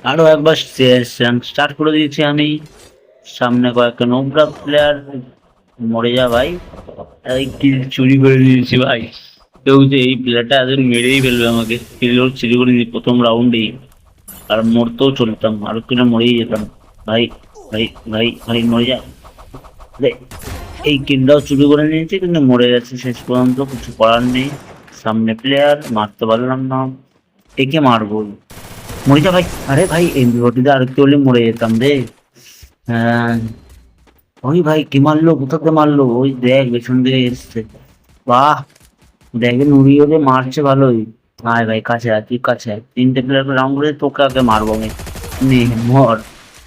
আরো একবার স্টার্ট করে দিয়েছি আমি। সামনে কয়েকটা নোংরা প্লেয়ার। মরে যা ভাই। এই কিল চুরি করে নিয়েছি ভাই। কেউ যে এই প্লেয়ারটা একদিন মেরেই ফেলবে আমাকে, কিল চুরি করে নিয়েছি প্রথম রাউন্ডেই। আর মরতেও চলতাম, আরো কিনা মরেই যেতাম। ভাই ভাই ভাই ভাই মরে যা। আরে, এই কিলটাও চুরি করে নিয়েছি কিন্তু মরে গেছে শেষ পর্যন্ত, কিছু করার নেই। সামনে প্লেয়ার, মারতে পারলাম না। একে মারবো। মরে যা ভাই। আরে ভাই এমবিওটিতে আরেকটু হলে মরে যেতাম রে। হ্যাঁ। ওই ভাই কি মারলো, কোথাতে মারলো, ওই দেখ পেছন দিকে এসছে। বাহ। দেখে নুড়ি ওরে মারছে ভালোই। আয় ভাই কাছে আয়, তুই কাছে আয়, তিনটে প্লেয়ার রাউন্ড করে তোকে আগে মারবো আমি। নে মর।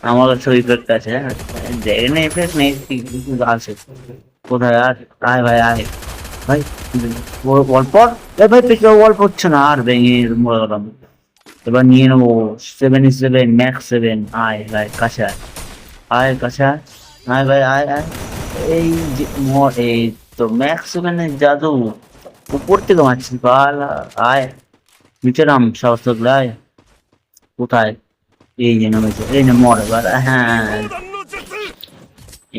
আমার কাছে ওই ইফেক্ট আছে, হ্যাঁ। দেখে না ইফেক্ট নেই, কিন্তু আছে। কোথায় আর? আয় ভাই আয়। ভাই ওয়াল পর। এ ভাই পিছনে ওয়াল পড়ছে না, আর ভেঙে মরে গেলাম। এবার নিয়ে নেবো। 77 ম্যাক্স 7। আয় ভাই কাছে আয়। আয় কাছে আয়। আয় ভাই আয় আয়। এই যে এই তো ম্যাক্স 7 জাদু। উপর থেকে মারছিস বাল। আয় নিচে নাম, সাহস থাকলে আয়। কোথায়? এই যে নামেছে, এই না মর এবার, হ্যাঁ।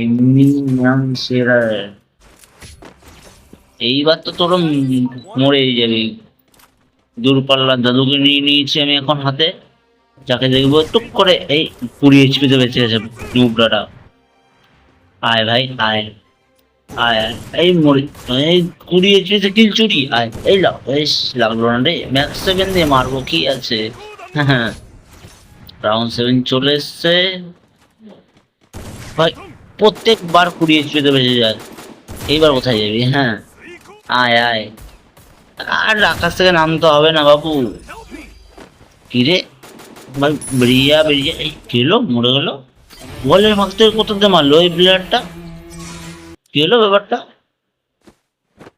এমনি নাম সেরা। এইবার তো তোর মরেই যাবি। দূরপাল্লার দাদুকে নিয়ে নিয়েছি আমি এখন হাতে। যাকে দেখবো টুক করে এই 20 HP তে বেঁচে গেছে নুবরাটা। আয় ভাই আয়। আয় আয়। এই মরি। এই 20 HP তে কিল চুরি। আয় এই লাও, বেশ লাগলো না রে, ম্যাক্স 7 দিয়ে মারবো কি আছে। হ্যাঁ। রাউন্ড 7 চলে এসছে। ভাই প্রত্যেকবার 20 HP তে বেঁচে যায়। এইবার কোথায় যাবি? হ্যাঁ। আয় আয়। আর আকাশ থেকে নামতে হবে না বাবু। কিরে ভাই, বেরিয়ে বেরিয়ে এই খেলো মরে গেল। বলের ফাঁক থেকে কোথাতে মারলো এই প্লেয়ারটা? কি হলো ব্যাপারটা?